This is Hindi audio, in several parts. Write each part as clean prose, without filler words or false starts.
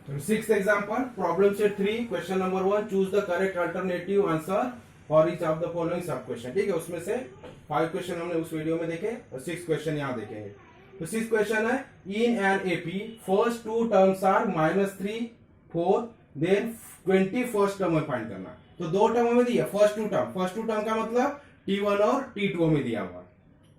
Sixth example, problem set 3, question number 1, choose the correct alternative answer for each of the following सब क्वेश्चन। ठीक है, उसमें से 5 क्वेश्चन हमने उस वीडियो में देखे और 6 क्वेश्चन यहाँ देखेंगे। तो 6 क्वेश्चन है, in an AP first 2 terms are -3 4 then 21st term में फाइंड करना। तो 2 टर्म हमें दिया, फर्स्ट टू टर्म का मतलब T1 और T2 हमें दिया हुआ।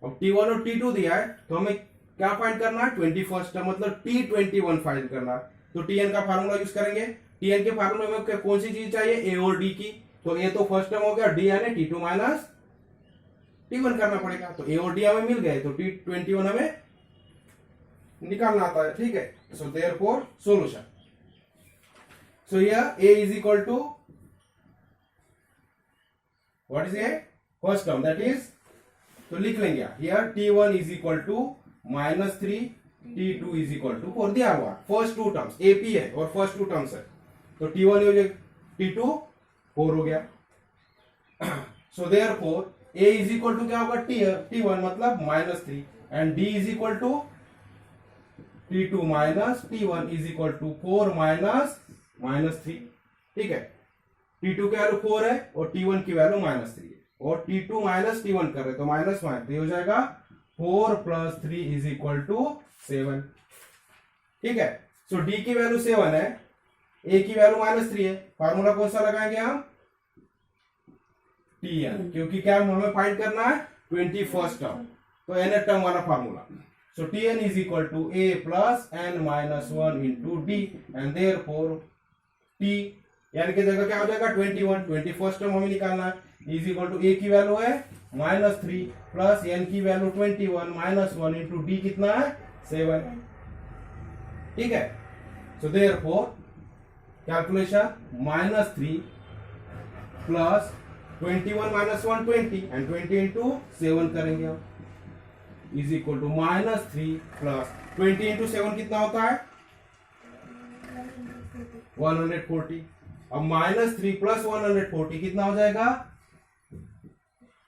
अब T1 और T2 दिया है तो हमें क्या फाइंड करना है, 21st टर्म मतलब T21 फाइंड करना है। तो टीएन का फार्मूला यूज करेंगे। टीएन के फार्मूले में कौन सी चीज चाहिए, ए और डी की। तो ए तो फर्स्ट टर्म हो गया, डी यानी T2 माइनस T1 करना पड़ेगा। तो ए और डी हमें मिल गए, तो T21 हमें निकालना आता है। ठीक है, so therefore solution, so here A is equal to what is A first term, that is, तो लिख लेंगे here T1 is equal to -3 T2 is equal to 4 दिया हुआ, फर्स्ट 2 टर्म्स एपी है और फर्स्ट 2 टर्म्स है। तो T1 हो जाएगा, T2 4 हो गया। So therefore A is equal to क्या होगा, T1 मतलब -3 and D is equal to T2 minus T1 is equal to 4 -3। ठीक है, T2 की वैल्यू 4 है और T1 की वैल्यू -3 है और T2 माइनस T1 कर रहे तो -3 हो जाएगा, 4 + 3 इज इक्वल टू 7। ठीक है, सो डी की वैल्यू 7 है, ए की वैल्यू -3 है। फार्मूला कौन सा लगाएंगे हम, टीएन, क्योंकि क्या हमें फाइंड करना है 21st टर्म, तो एन टर्म वाला formula. So T N is equal to A plus N minus 1 into D and therefore T N की जगह क्या हो जाएगा 21, 21st टर्म हमें निकालना है, इज इक्वल टू ए की वैल्यू है -3 प्लस एन की वैल्यू 21 माइनस 1 इंटू डी कितना है 7। ठीक है, so therefore calculation -3 plus 21 minus 1 20 and 20 into 7 करेंगे हम, is equal to -3 plus 20 into 7 कितना होता है 140। अब -3 प्लस 140 कितना हो जाएगा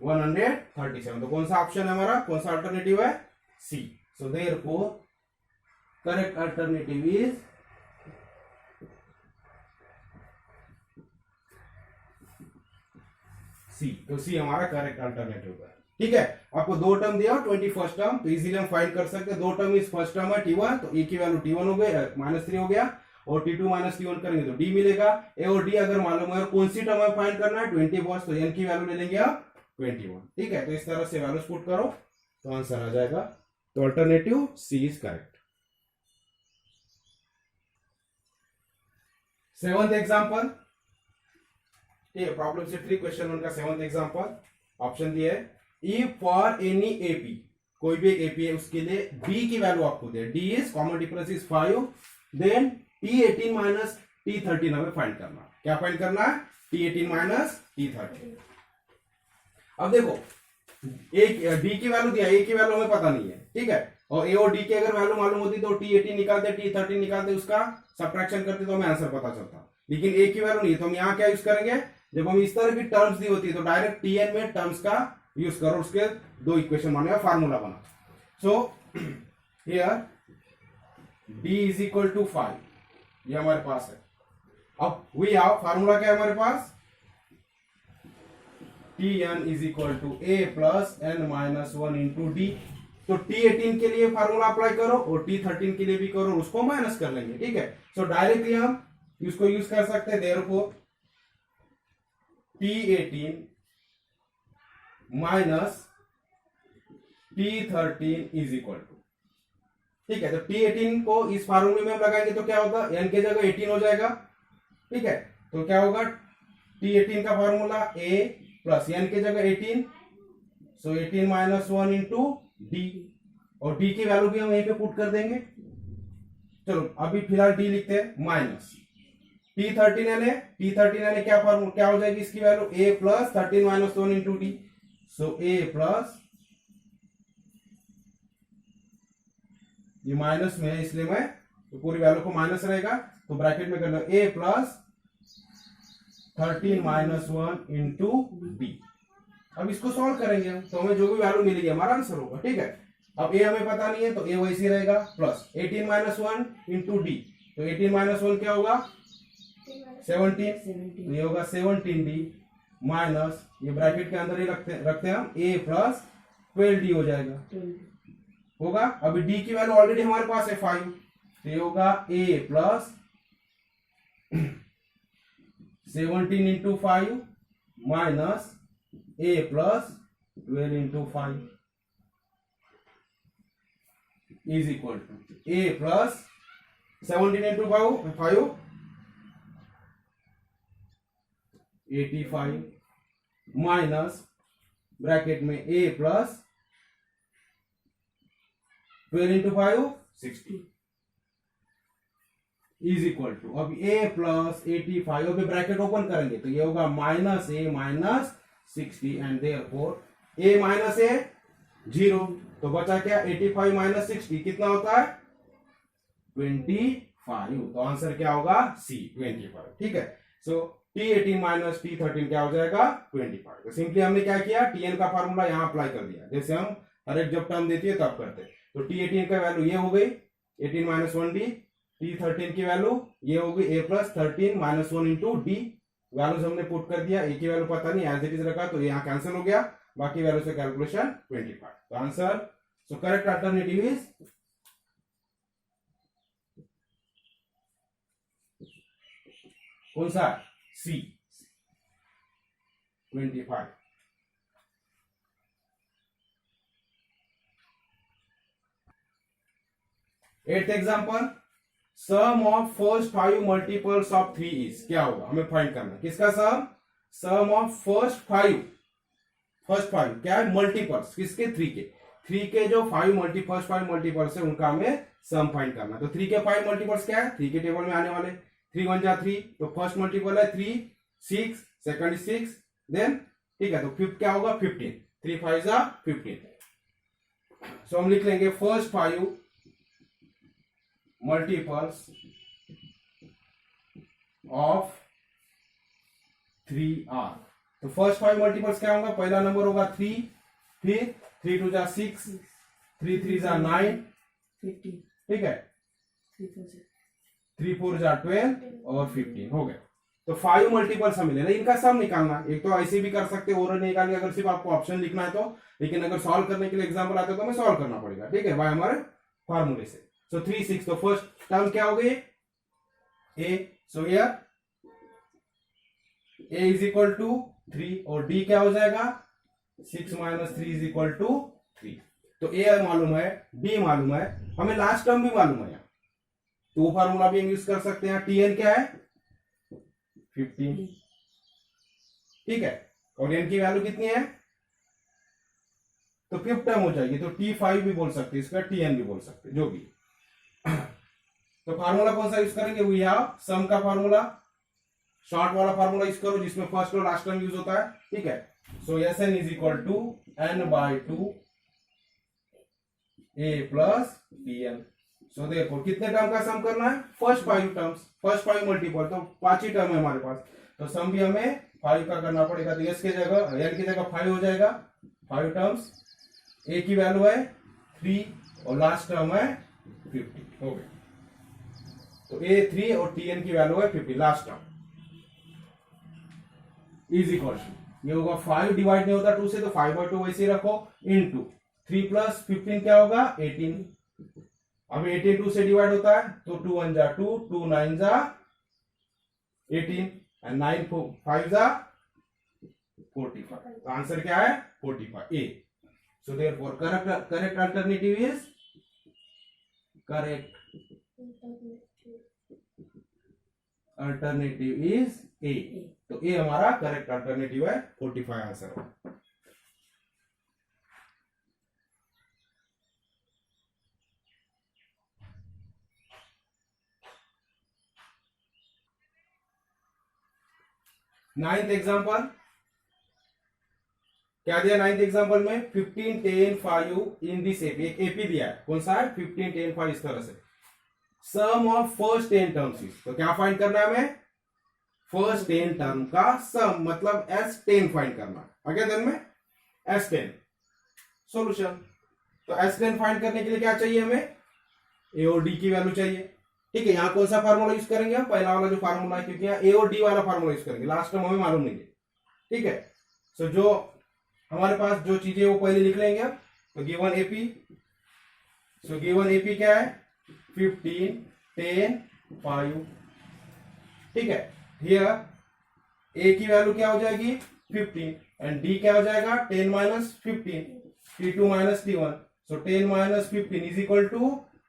137। तो कौन सा ऑप्शन है हमारा, कौन सा अल्टरनेटिव है, C. So therefore correct alternative is C. तो सी हमारा करेक्ट अल्टरनेटिव है। ठीक है, आपको 2 टर्म दिया 21st टर्म, तो इजीली हम फाइंड कर सकते हैं। 2 टर्म इस फर्स्ट टर्म है T1, तो ए की वैल्यू T1 हो गई, -3 हो गया, और T2 माइनस T1 करेंगे तो D मिलेगा। ए और D अगर मालूम है, और कौन सी टर्म में फाइंड करना है 21st, तो एन की वैल्यू ले लेंगे आप 21। ठीक है, तो इस तरह से वैल्यूज पुट करो तो आंसर आ जाएगा। तो alternative C is correct. 7th example, ये प्रॉब्लम से 3 क्वेश्चन 1 का 7th एग्जांपल ऑप्शन दिया है, इफ फॉर एनी एपी, कोई भी एपी है उसके लिए बी की वैल्यू आपको दे, D is common difference is 5, then T18 minus T13 हमें फाइंड करना। क्या फाइंड करना है, T18 माइनस T13। अब देखो एक डी की वैल्यू दिया, ए की वैल्यू हमें पता नहीं है। ठीक है, और ए और डी की अगर वैल्यू मालूम होती तो T18 निकालते T13 निकालते, उसका सब्ट्रैक्शन करते तो हमें आंसर पता चलता। लेकिन ए की वैल्यू नहीं है, तो हम यहाँ क्या यूज करेंगे, जब हम इस तरह की टर्म्स दी होती है तो डायरेक्ट टीएन में टर्म्स का यूज करो, उसके 2 इक्वेशन मानेगा, फार्मूला बना। So here D is equal to 5, ये हमारे पास है। अब वी हैव फार्मूला क्या है हमारे पास, Tn is equal to A plus N minus 1 into D. तो T18 के लिए फार्मूला अप्लाई करो और T13 के लिए भी करो, उसको माइनस कर लेंगे। ठीक है, सो डायरेक्टली हम इसको यूज कर सकते हैं, therefore T18 minus T13 is equal to, ठीक है, तो T18 को इस फार्मूले में हम लगाएंगे तो क्या होगा, n के जगह 18 हो जाएगा। ठीक है, तो क्या होगा T18 का फार्मूला a प्लस n के जगह 18, सो 18 माइनस 1 इंटू डी, और d की वैल्यू भी हम यहीं पे पुट कर देंगे। चलो अभी फिलहाल d लिखते हैं, माइनस T13 क्या फार्मूला, क्या हो जाएगी इसकी value, a plus 13 minus 1 into D, so a plus, ये माइनस में है इसलिए मैं तो पूरी वैल्यू को माइनस रहेगा, तो ब्रैकेट में करना a plus 13 minus 1 into D. अब इसको सॉल्व करेंगे हम, तो हमें जो भी वैल्यू मिलेगी हमारा आंसर होगा। ठीक है, अब a हमें पता नहीं है तो a वैसे रहेगा, प्लस 18 माइनस 1 इंटू डी, तो 18 माइनस 1 क्या होगा 17, तो ये होगा 17d माइनस, ये ब्रैकेट के अंदर ही रखते हैं हम, a प्लस 12d हो जाएगा, होगा। अभी d की वैल्यू ऑलरेडी हमारे पास है 5, तो ये होगा a plus 17 into 5 minus a plus 12 into 5 is equal to a plus 17 into 5 85 minus bracket में a plus 12 into 5 60 is equal to, अब a प्लस 85, अभी ब्रैकेट ओपन करेंगे तो ये होगा minus a minus 60 and therefore a minus a 0, तो बचा क्या 85 माइनस 60 कितना होता है 25, तो आंसर क्या होगा C 25, ठीक है। सो T18 माइनस T13 क्या हो जाएगा 25। तो सिंपली हमने क्या किया, Tn का फार्मूला यहाँ अप्लाई कर दिया, जैसे हम हर एक जब टर्म देती है तब करते हैं। तो T18 का वैल्यू ये हो गई 18 माइनस 1d, T13 की वैल्यू ये हो गई a plus 13 minus 1 into D, values हमने पुट कर दिया, a की वैल्यू पता नहीं एज इट इज रखा, तो यहाँ कैंसिल हो गया, बाकी वैल्यू से कैलकुलेशन 25। तो answer, so correct alternative is कौन सा C 25। Eighth example, sum of first 5 multiples of 3 is, क्या होगा हमें फाइंड करना, किसका सम, सम ऑफ फर्स्ट 5 क्या है मल्टीपल्स, किसके 3 के, 3 के जो फर्स्ट 5 मल्टीपल्स है उनका हमें सम फाइंड करना। तो 3 के 5 मल्टीपल्स क्या है, 3 के टेबल में आने वाले 3 1 जा 3, तो फर्स्ट मल्टीपल है 3 6, सेकंड 6, देन ठीक है, तो फिफ्थ क्या होगा 15, 3 5 जा 15। सो हम लिख लेंगे फर्स्ट 5 मल्टीपल्स ऑफ 3 आर, तो फर्स्ट 5 मल्टीपल्स क्या होगा, पहला नंबर होगा 3, फिर 3 2 जा 6, 3 3 जा 9, ठीक है, 3 4 जा 12 और 15 हो गया। तो 5 मल्टीपल्स हमें लेना, इनका सम निकालना, एक तो ऐसे भी कर सकते हो और निकाल के, अगर सिर्फ आपको ऑप्शन लिखना है तो, लेकिन अगर सॉल्व करने के लिए एग्जांपल आता है तो हमें सॉल्व करना पड़ेगा, ठीक है, बाय हमारे फार्मूले से। सो 3 6, तो फर्स्ट टर्म क्या हो गई a, so here a is equal to 3 और d क्या हो जाएगा 6 माइनस 3 इज इक्वल टू 3। तो a मालूम है, b मालूम है, हमें लास्ट टर्म भी मालूम है, तो वो फार्मूला भी हम यूज कर सकते हैं। Tn क्या है 15, ठीक है, और n की वैल्यू कितनी है, तो फिफ्थ टर्म हो जाएगी, तो T5 भी बोल सकते हैं, इसका Tn भी बोल सकते हैं, जो भी। तो फार्मूला कौन सा यूज करेंगे, वी हैव सम का फार्मूला, शॉर्ट वाला फार्मूला यूज करो जिसमें फर्स्ट और लास्ट टर्म यूज होता है, ठीक है। So Sn is equal to n/2 a plus Tn। सो देखो कितने टर्म का सम करना है, फर्स्ट 5 टर्म्स, फर्स्ट 5 मल्टीपल, तो 5 ही टर्म है हमारे पास, तो सम भी हमें 5 का करना पड़ेगा, तो s की जगह n की जगह 5 हो जाएगा, 5 टर्म्स, a की वैल्यू है 3 और लास्ट टर्म है 50, हो गया। तो a 3 और Tn की वैल्यू है 50, last term is equal to, ये होगा 5 डिवाइड नहीं होता 2 से, तो 5/2 वैसे ही रखो, इनटू 3 प्लस 15 क्या होगा 18, अब 18 2 से डिवाइड होता है, तो 2 1 जा 2, 2 9 जा 18 एंड 9 5 जा 45, तो आंसर क्या है 45 A. So therefore correct alternative is A, तो ए हमारा करेक्ट अल्टरनेटिव है, 45 आंसर है। नाइन्थ एग्जांपल क्या दिया, नाइन्थ एग्जांपल में 15 10 5 इन दिस एपी, एक एपी दिया है, कौन सा है 15 10 5, इस तरह से सम ऑफ फर्स्ट 10 टर्म्स इज, तो क्या फाइंड करना है हमें, फर्स्ट 10 टर्म का सम, मतलब S10 फाइंड करना है, आगे देन में S10 सॉल्यूशन। तो S10 फाइंड करने के लिए क्या चाहिए हमें, A और D की वैल्यू चाहिए, ठीक है, यहाँ कौन सा फार्मूला यूज करेंगे हम, पहला वाला जो फार्मूला है, क्योंकि यहाँ ए और डी वाला फार्मूला यूज करेंगे, लास्ट टर्म हमें मालूम नहीं है। ठीक है, सो जो हमारे पास जो चीजें वो पहले लिख लेंगे हम। तो given AP, so given AP क्या है 15, 10, 5। ठीक है, हियर ए की वैल्यू क्या हो जाएगी 15 एंड डी क्या हो जाएगा 10 minus 15, T2 minus T1, so 10 minus 15 is equal to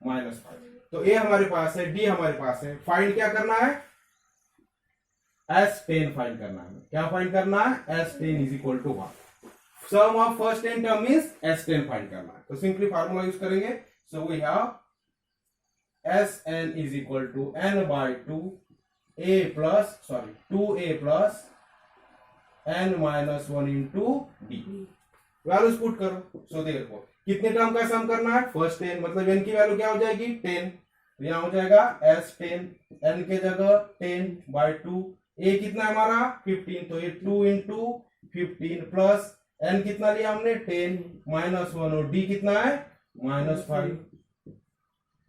-5। तो ए हमारे पास है, डी हमारे पास है, फाइंड क्या करना है S10 फाइंड करना है। क्या फाइंड करना है S10 is equal to 1। Sum of first 10 term means S10 find करना है। तो सिंपली फार्मूला यूज करेंगे, so we have Sn is equal to n by 2a plus n minus 1 into D. Values put करो। सो देखो कितने टर्म का सम करना है, फर्स्ट 10, मतलब n की वैल्यू क्या हो जाएगी 10, तो यहां हो जाएगा S10, n के जगह 10 बाय 2, a कितना है हमारा 15, तो ये 2 इंटू 15 प्लस n कितना लिया हमने 10 माइनस 1 और d कितना है -5।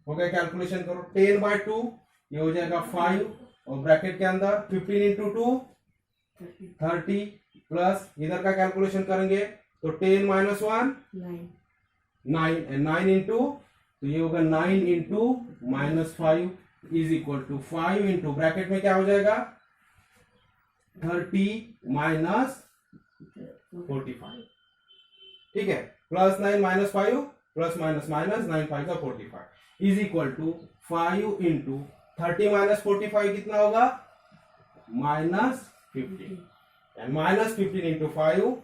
हो गया, कैलकुलेशन करो 10 बाय 2 ये हो जाएगा 5 और ब्रैकेट के अंदर 15 इंटू 2 30 प्लस इधर का कैलकुलेशन करेंगे तो 10 माइनस 1 9 9 इंटू, तो ये होगा 9 into -5 is equal to 5 into bracket में क्या हो जाएगा 30 माइनस 45। ठीक है, plus 9 minus 5 plus minus minus 9 5 का 45 is equal to 5 into 30 minus 45 कितना होगा -15 एंड -15 इंटू 5